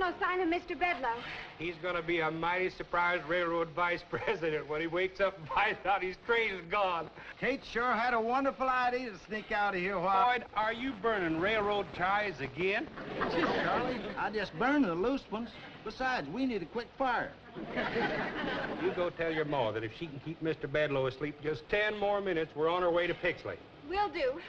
no sign of Mr. Bedloe. He's gonna be a mighty surprised railroad vice president when he wakes up and finds out his train is gone. Kate sure had a wonderful idea to sneak out of here while... Boyd, are you burning railroad ties again? Gee, Charlie, I just burned the loose ones. Besides, we need a quick fire. You go tell your ma that if she can keep Mr. Bedloe asleep just 10 more minutes, we're on our way to Pixley. Will do.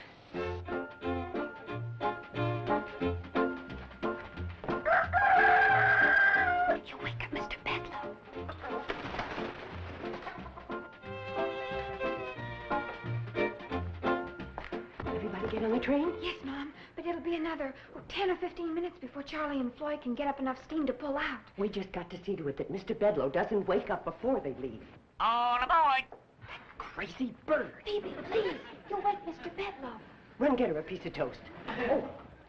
You wake up Mr. Bedloe. Everybody get on the train? Yes, Mom, but it'll be another 10 or 15 minutes before Charlie and Floyd can get up enough steam to pull out. We just got to see to it that Mr. Bedloe doesn't wake up before they leave. All aboard! That crazy bird. Phoebe, please, you'll wake Mr. Bedloe. Run get her a piece of toast. Oh,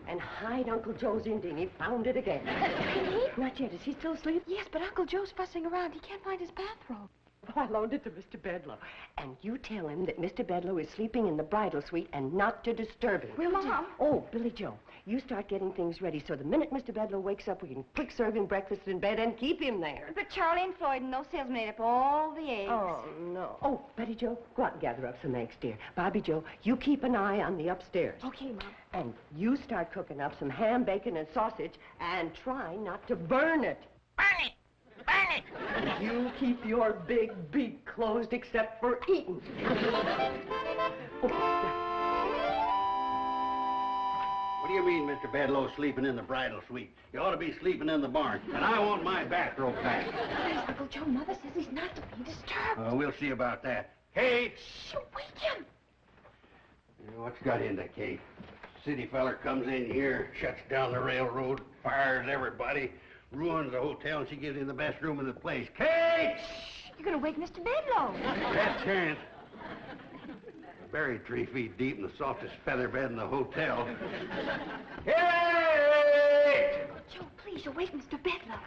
and hide Uncle Joe's Indian. He found it again. Really? Not yet. Is he still asleep? Yes, but Uncle Joe's fussing around. He can't find his bathrobe. Oh, I loaned it to Mr. Bedloe. And you tell him that Mr. Bedloe is sleeping in the bridal suite and not to disturb him. Will do. Mom. Oh, Billie Jo, you start getting things ready so the minute Mr. Bedloe wakes up, we can quick serve him breakfast in bed and keep him there. But Charlie and Floyd and those salesmen ate up all the eggs. Oh, no. Oh, Betty Jo, go out and gather up some eggs, dear. Bobbie Jo, you keep an eye on the upstairs. Okay, Mom. And you start cooking up some ham, bacon, and sausage, and try not to burn it. Burn it! Burn it! You keep your big beak closed except for eating. What do you mean, Mr. Bedloe sleeping in the bridal suite? You ought to be sleeping in the barn, and I want my bathrobe back. Please, Uncle Joe, Mother says he's not to be disturbed. We'll see about that. Kate! Shh, wake him. What's got into Kate? City feller comes in here, shuts down the railroad, fires everybody, ruins the hotel, and she gives him the best room in the place. Kate! Shh, you're going to wake Mr. Bedloe. That chance. Buried 3 feet deep in the softest feather bed in the hotel. Kate! Joe, please, you'll wake Mr. Bedloe.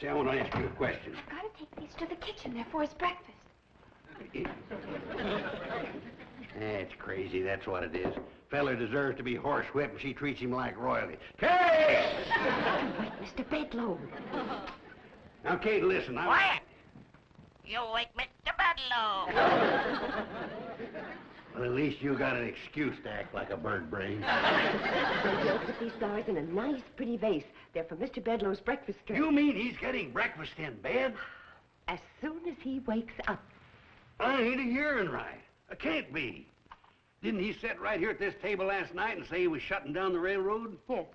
See, I want to ask you a question. I've got to take these to the kitchen there for his breakfast. That's crazy, that's what it is. Feller deserves to be horsewhipped, and she treats him like royalty. Kate! Wake Mr. Bedloe. Now, Kate, listen. Quiet! You wake Mr. Bedloe. Well, at least you got an excuse to act like a bird brain. You'll put these flowers in a nice, pretty vase. They're for Mr. Bedloe's breakfast tray. You mean he's getting breakfast in bed? As soon as he wakes up. I ain't a hearing right. I can't be. Didn't he sit right here at this table last night and say he was shutting down the railroad? Yes.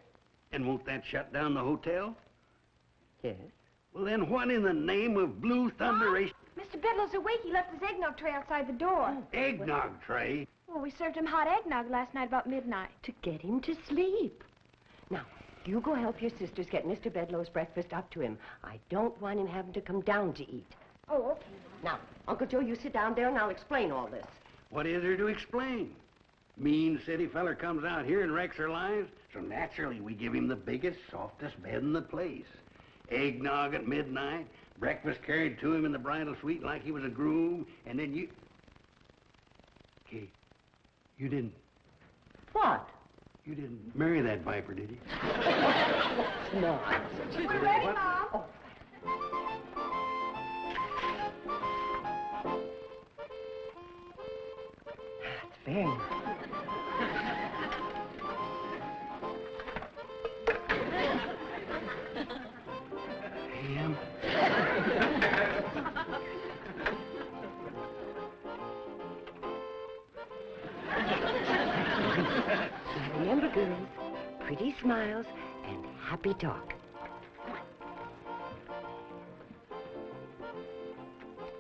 And won't that shut down the hotel? Yes. Well, then what in the name of blue thunderation? Mr. Bedloe's awake. He left his eggnog tray outside the door. Eggnog tray? Well, we served him hot eggnog last night about midnight. To get him to sleep. Now, you go help your sisters get Mr. Bedloe's breakfast up to him. I don't want him having to come down to eat. Oh, okay. Now, Uncle Joe, you sit down there and I'll explain all this. What is there to explain? Mean city feller comes out here and wrecks our lives, so naturally we give him the biggest, softest bed in the place. Eggnog at midnight, breakfast carried to him in the bridal suite like he was a groom, and then you... Kate, you didn't... What? You didn't marry that viper, did you? No. We're ready, Mom. Oh. That's very nice. Ham? Remember, girls, pretty smiles and happy talk.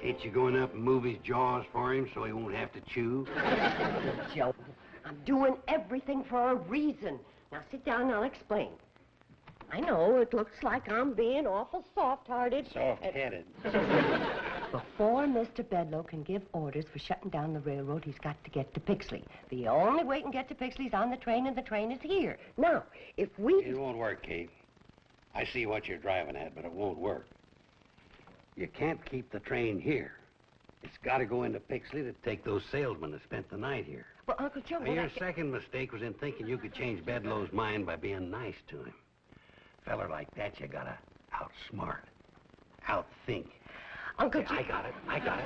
Ain't you going up and move his jaws for him so he won't have to chew? Joe, I'm doing everything for a reason. Now sit down and I'll explain. I know it looks like I'm being awful soft-hearted. Soft-headed. Before Mr. Bedloe can give orders for shutting down the railroad, he's got to get to Pixley. The only way he can get to Pixley is on the train, and the train is here. Now, if we... It won't work, Kate. I see what you're driving at, but it won't work. You can't keep the train here. It's got to go into Pixley to take those salesmen that spent the night here. Well, Uncle Joe... Now, your second mistake was in thinking you could change Bedloe's mind by being nice to him. feller like that, you gotta outsmart, outthink. Uncle Yeah, I got it.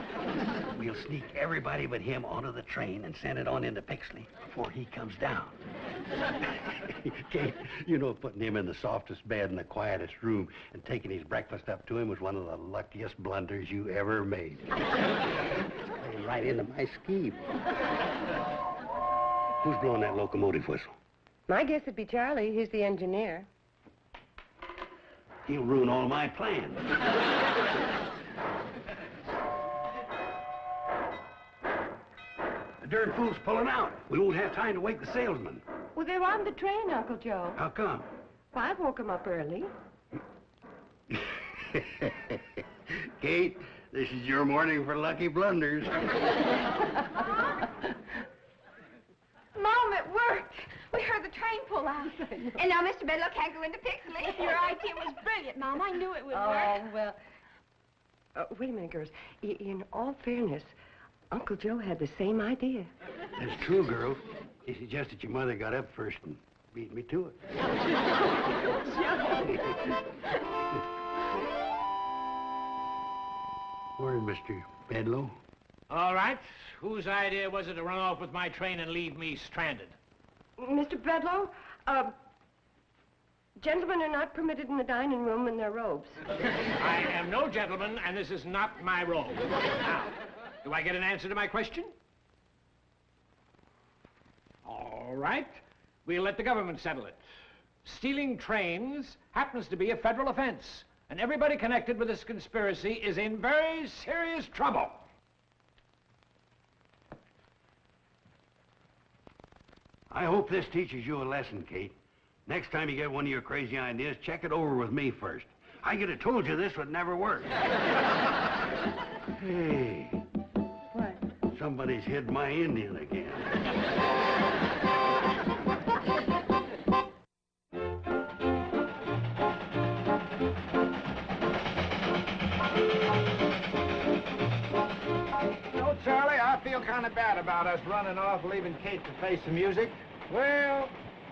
We'll sneak everybody but him onto the train and send it on into Pixley before he comes down. Kate, you know, putting him in the softest bed in the quietest room and taking his breakfast up to him was one of the luckiest blunders you ever made. Playing right into my scheme. Who's blowing that locomotive whistle? My guess would be Charlie. He's the engineer. He'll ruin all my plans. The darn fool's pulling out. We won't have time to wake the salesman. Well, they're on the train, Uncle Joe. How come? Well, I woke him up early. Kate, this is your morning for lucky blunders. Mom, it worked. We heard the train pull out. And now Mr. Bedloe can't go into Pixley. Your idea was brilliant, Mom. I knew it would work. Oh, well... wait a minute, girls. In all fairness, Uncle Joe had the same idea. That's true, girls. It's just that your mother got up first and beat me to it. Morning, Mr. Bedloe. All right. Whose idea was it to run off with my train and leave me stranded? Mr. Bedloe, gentlemen are not permitted in the dining room in their robes. I am no gentleman, and this is not my robe. Now, do I get an answer to my question? All right. We'll let the government settle it. Stealing trains happens to be a federal offense, and everybody connected with this conspiracy is in very serious trouble. I hope this teaches you a lesson, Kate. Next time you get one of your crazy ideas, check it over with me first. I could have told you this would never work. Hey. What? Somebody's hid my Indian again. No, Charlie, I feel kind of bad about us running off, leaving Kate to face the music. Well,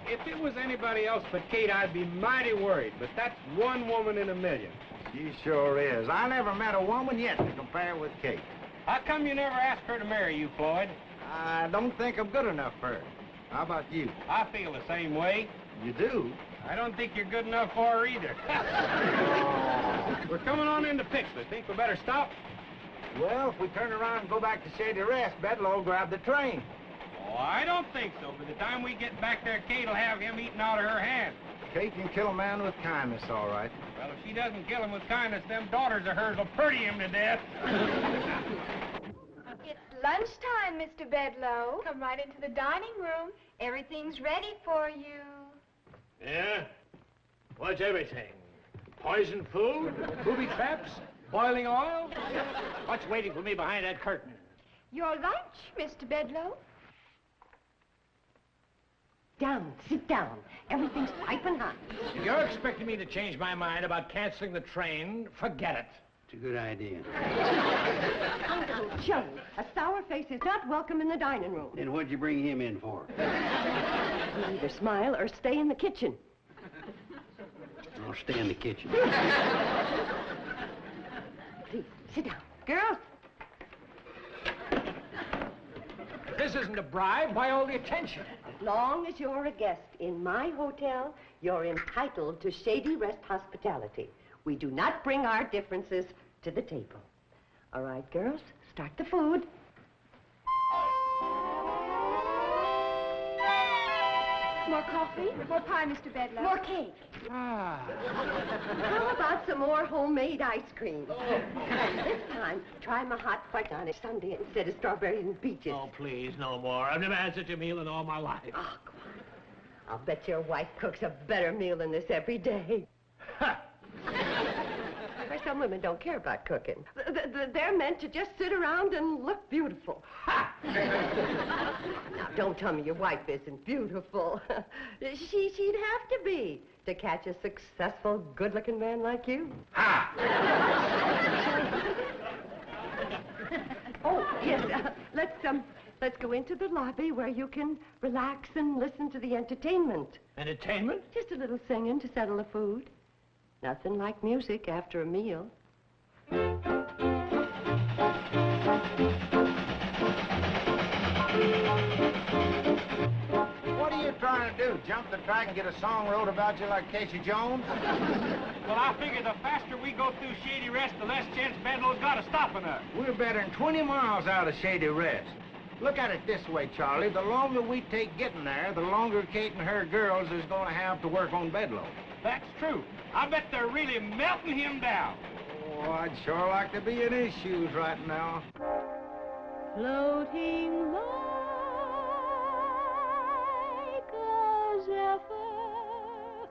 if it was anybody else but Kate, I'd be mighty worried. But that's one woman in a million. She sure is. I never met a woman yet to compare with Kate. How come you never asked her to marry you, Floyd? I don't think I'm good enough for her. How about you? I feel the same way. You do? I don't think you're good enough for her either. We're coming on into Pixley. Think we better stop? Well, if we turn around and go back to Shady Rest, Bedloe will grab the train. Oh, I don't think so. By the time we get back there, Kate will have him eaten out of her hand. Kate can kill a man with kindness, all right. Well, if she doesn't kill him with kindness, them daughters of hers will pretty him to death. It's lunchtime, Mr. Bedloe. Come right into the dining room. Everything's ready for you. Yeah? What's everything? Poison food? Booby traps? Boiling oil? What's waiting for me behind that curtain? Your lunch, Mr. Bedloe. Down, sit down. Everything's piping hot. If you're expecting me to change my mind about canceling the train, forget it. It's a good idea. Uncle Joe, a sour face is not welcome in the dining room. Then what'd you bring him in for? You either smile or stay in the kitchen. I'll stay in the kitchen. Please, sit down. Girls. If this isn't a bribe, why all the attention? As long as you're a guest in my hotel, you're entitled to Shady Rest hospitality. We do not bring our differences to the table. All right, girls, start the food. More coffee? More pie, Mr. Bedloe? More cake. How about some more homemade ice cream? And this time, try my hot fudge on a sundae instead of strawberries and peaches. Oh, please, no more. I've never had such a meal in all my life. Oh, come on. I'll bet your wife cooks a better meal than this every day. Ha! Why, some women don't care about cooking. They're meant to just sit around and look beautiful. Ha! Now, don't tell me your wife isn't beautiful. She'd have to be to catch a successful, good-looking man like you. Ha! Oh, yes, let's go into the lobby where you can relax and listen to the entertainment. Entertainment? Just a little singing to settle the food. Nothing like music after a meal. What are you trying to do? Jump the track and get a song wrote about you like Casey Jones? Well, I figure the faster we go through Shady Rest, the less chance Bedlow's got of stopping us. We're better than 20 miles out of Shady Rest. Look at it this way, Charlie. The longer we take getting there, the longer Kate and her girls is going to have to work on Bedlow. That's true. I bet they're really melting him down. Oh, I'd sure like to be in his shoes right now. Floating like a zephyr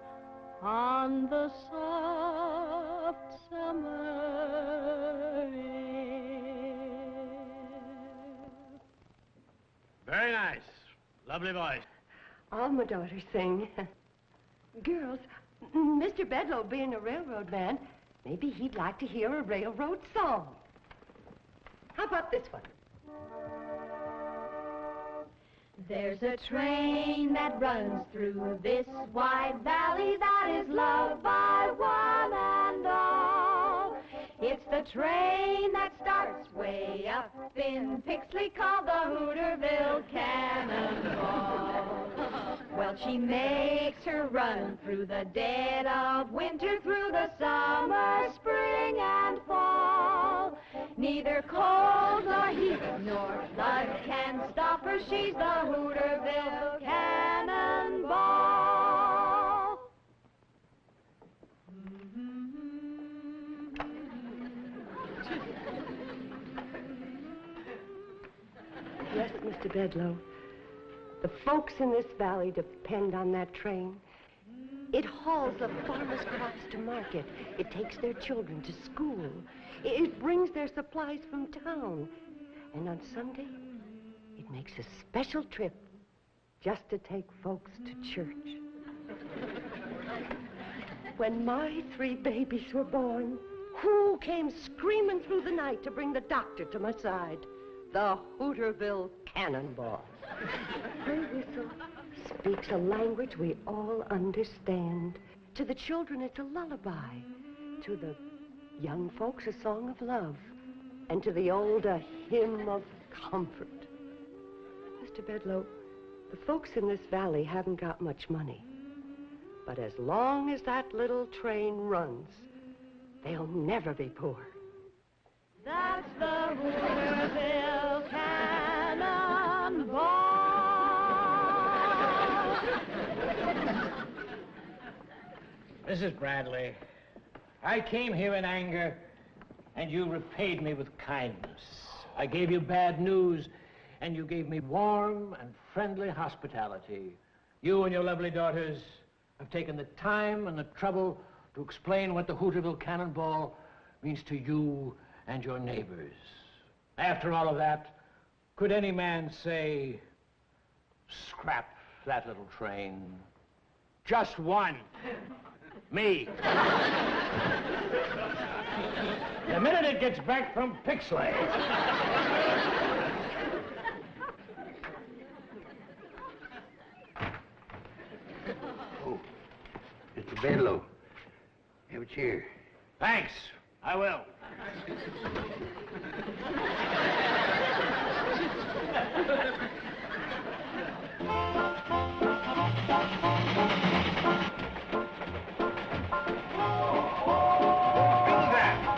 on the soft summer air. Very nice. Lovely voice. All my daughters sing. Girls, Mr. Bedlow being a railroad man, maybe he'd like to hear a railroad song. How about this one? There's a train that runs through this wide valley that is loved by one and all. It's the train that starts way up in Pixley called the Hooterville Cannonball. Well, she makes her run through the dead of winter, through the summer, spring, and fall. Neither cold nor heat nor flood can stop her. She's the Hooterville Cannonball. Yes, Mr. Bedlow. The folks in this valley depend on that train. It hauls the farmers' crops to market. It takes their children to school. It brings their supplies from town. And on Sunday, it makes a special trip just to take folks to church. When my 3 babies were born, who came screaming through the night to bring the doctor to my side? The Hooterville Cannonball. Her whistle speaks a language we all understand. To the children, it's a lullaby. To the young folks, a song of love. And to the old, a hymn of comfort. Mr. Bedlow, the folks in this valley haven't got much money. But as long as that little train runs, they'll never be poor. That's the Hooterville Cannonball. Mrs. Bradley, I came here in anger, and you repaid me with kindness. I gave you bad news, and you gave me warm and friendly hospitality. You and your lovely daughters have taken the time and the trouble to explain what the Hooterville Cannonball means to you and your neighbors. After all of that, could any man say, scrap that little train? Just one. Me. The minute it gets back from Pixley. Oh, Mr. Bedlow, have a chair. Thanks. I will.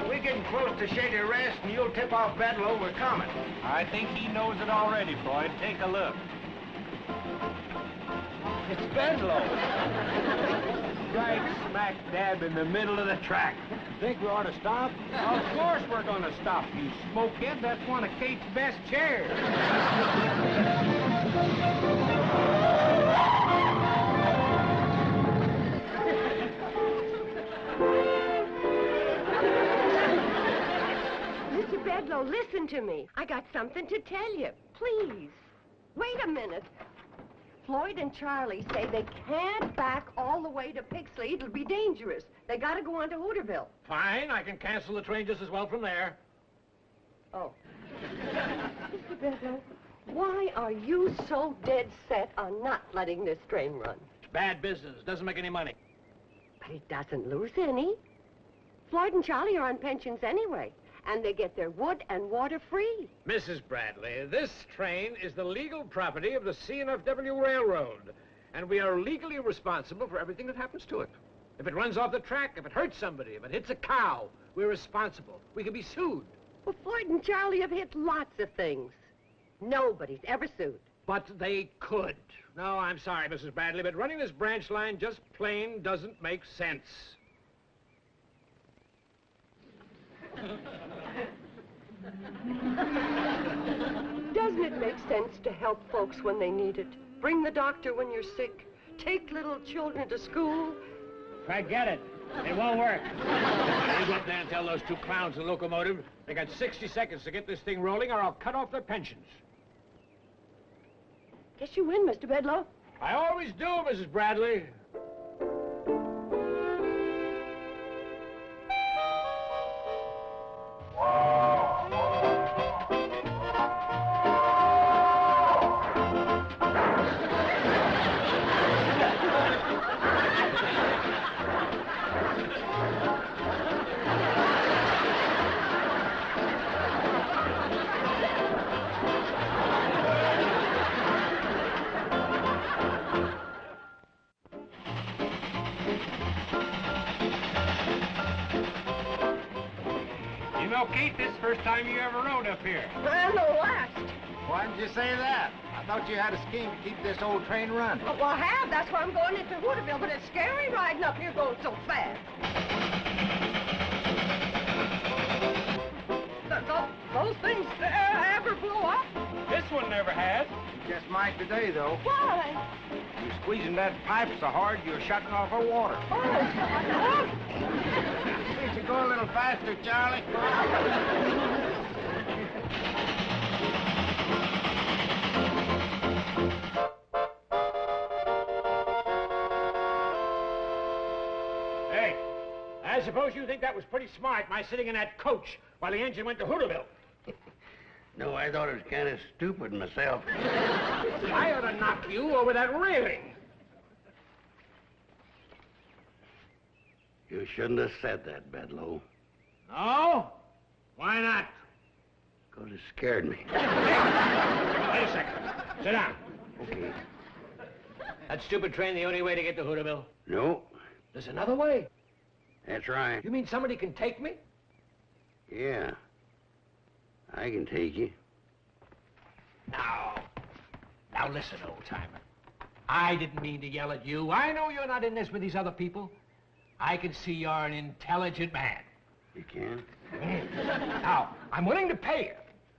We're getting close to Shady Rest, and you'll tip off Bedlow we're coming. I think he knows it already, Floyd. Take a look. It's Bedlow. Right smack dab in the middle of the track. Think we ought to stop? Of course we're going to stop, you smokehead. That's one of Kate's best chairs. Mr. Bedlow, listen to me. I got something to tell you. Please. Wait a minute. Floyd and Charlie say they can't back all the way to Pixley. It'll be dangerous. They gotta go on to Hooterville. Fine, I can cancel the train just as well from there. Oh. Mr. Bedlow, why are you so dead set on not letting this train run? It's bad business. Doesn't make any money. But it doesn't lose any. Floyd and Charlie are on pensions anyway, and they get their wood and water free. Mrs. Bradley, this train is the legal property of the C&FW Railroad, and we are legally responsible for everything that happens to it. If it runs off the track, if it hurts somebody, if it hits a cow, we're responsible. We can be sued. Well, Floyd and Charlie have hit lots of things. Nobody's ever sued. But they could. No, I'm sorry, Mrs. Bradley, but running this branch line just plain doesn't make sense. Doesn't it make sense to help folks when they need it? Bring the doctor when you're sick. Take little children to school. Forget it. It won't work. You go up there and tell those two clowns in the locomotive they got 60 seconds to get this thing rolling or I'll cut off their pensions. Guess you win, Mr. Bedloe. I always do, Mrs. Bradley. Kate, this is the first time you ever rode up here. Well, the last. Why didn't you say that? I thought you had a scheme to keep this old train running. Well, I have. That's why I'm going into Hooterville, but it's scary riding up here going so fast. Those things ever blow up? This one never has. You just might today, though. Why? You're squeezing that pipe so hard you're shutting off her water. Oh. You should go a little faster, Charlie. Hey, I suppose you think that was pretty smart, my sitting in that coach while the engine went to Hooterville. No, I thought it was kind of stupid myself. I ought to knock you over that railing. You shouldn't have said that, Bedloe. No? Why not? Because it scared me. Wait a second. Sit down. Okay. That stupid train the only way to get to Hooterville? No, There's another way. that's right. You mean somebody can take me? Yeah. I can take you. Now listen, old-timer. I didn't mean to yell at you. I know you're not in this with these other people. I can see you're an intelligent man. You can? Now, I'm willing to pay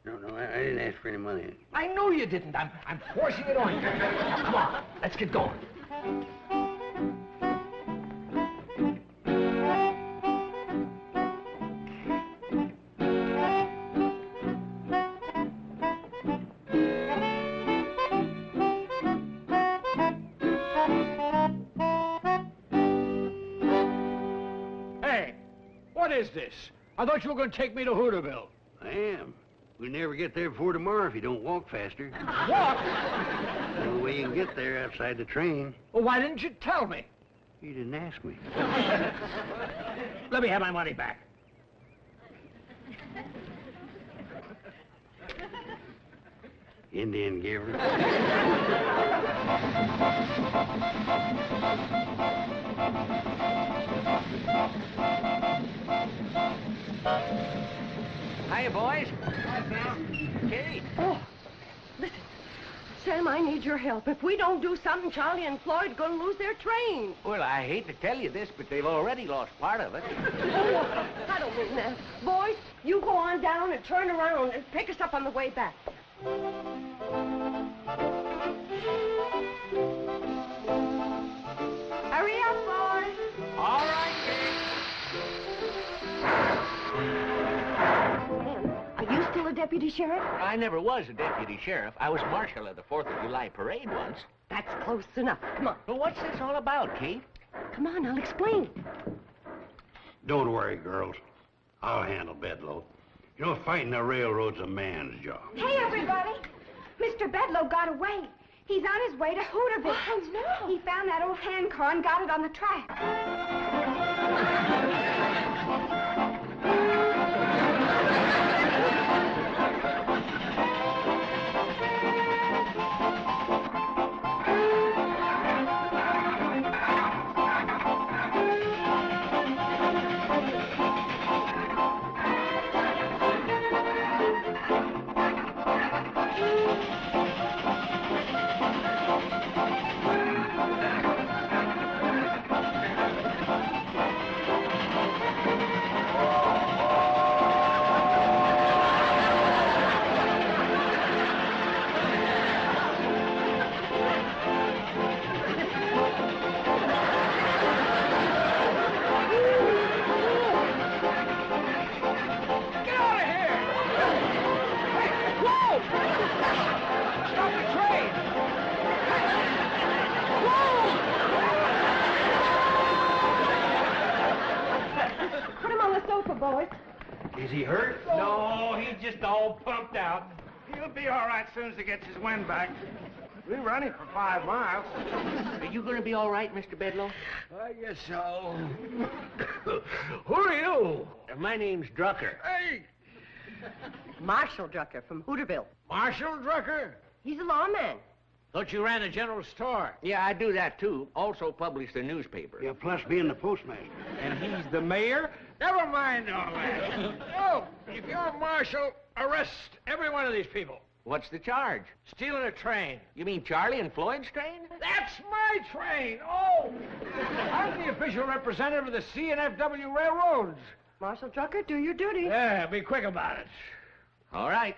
you. No, I didn't ask for any money. I know you didn't. I'm forcing it on you. Now, come on, let's get going. What is this? I thought you were going to take me to Hooterville. I am. We'll never get there before tomorrow if you don't walk faster. Walk? The only way you can get there outside the train. Well, why didn't you tell me? You didn't ask me. Let me have my money back. Indian giver. Hiya, boys. Hi, Sam. Kate. Oh, listen. Sam, I need your help. If we don't do something, Charlie and Floyd are going to lose their train. Well, I hate to tell you this, but they've already lost part of it. Oh, I don't mean that. Boys, you go on down and turn around and pick us up on the way back. Hurry up, boys. All right, Kate. Are you still a deputy sheriff? I never was a deputy sheriff. I was marshal of the 4th of July parade once. That's close enough. Come on. Well, what's this all about, Kate? Come on, I'll explain. Don't worry, girls. I'll handle Bedloe. You know, fighting the railroad's a man's job. Hey, everybody. Mr. Bedloe got away. He's on his way to Hooterville. Oh, no. He found that old hand car and got it on the track. Is he hurt? No, he's just all pumped out. He'll be all right as soon as he gets his wind back. We run him for 5 miles. Are you going to be all right, Mr. Bedloe? I guess so. Who are you? My name's Drucker. Hey! Marshall Drucker from Hooterville. Marshall Drucker? He's a lawman. Thought you ran a general store. Yeah, I do that, too. Also publish the newspaper. Yeah, plus being the postmaster. And he's the mayor? Never mind all that. Oh, if you're Marshall, arrest every one of these people. What's the charge? Stealing a train. You mean Charlie and Floyd's train? That's my train! Oh! I'm the official representative of the C&FW Railroads. Marshall Drucker, do your duty. Yeah, be quick about it. All right.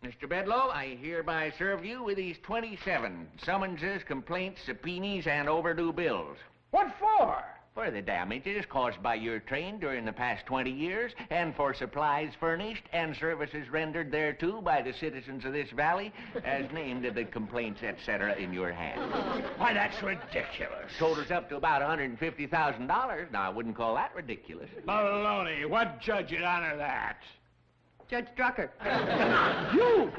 Mr. Bedloe, I hereby serve you with these 27 summonses, complaints, subpoenas, and overdue bills. What for? For the damages caused by your train during the past 20 years, and for supplies furnished and services rendered thereto by the citizens of this valley, as named in the complaints, etc., in your hand. Why, that's ridiculous. Totals up to about $150,000. Now, I wouldn't call that ridiculous. Baloney. What judge would honor that? Judge Drucker. You!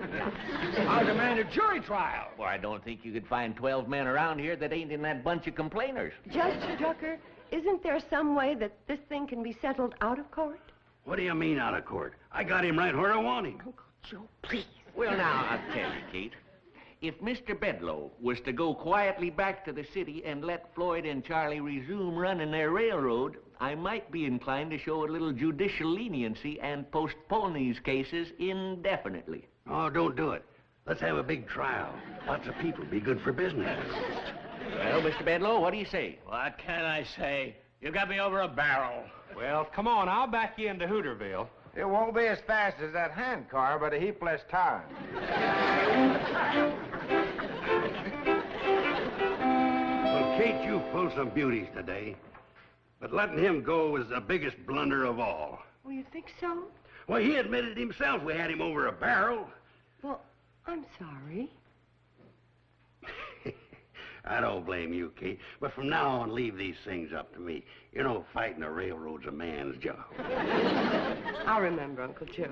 I'll demand a jury trial. Well, I don't think you could find 12 men around here that ain't in that bunch of complainers. Judge Drucker, isn't there some way that this thing can be settled out of court? What do you mean out of court? I got him right where I want him. Uncle Joe, please. Well, now, I'll tell you, Kate. If Mr. Bedloe was to go quietly back to the city and let Floyd and Charlie resume running their railroad, I might be inclined to show a little judicial leniency and postpone these cases indefinitely. Oh, don't do it. Let's have a big trial. Lots of people. Be good for business. Well, Mr. Bedloe, what do you say? What can I say? You got me over a barrel. Well, come on, I'll back you into Hooterville. It won't be as fast as that hand car, but a heap less time. Well, Kate, you pulled some beauties today. But letting him go was the biggest blunder of all. Oh, you think so? Well, he admitted himself we had him over a barrel. Well, I'm sorry. I don't blame you, Kate. But from now on, leave these things up to me. You know, fighting a railroad's a man's job. I'll remember, Uncle Joe.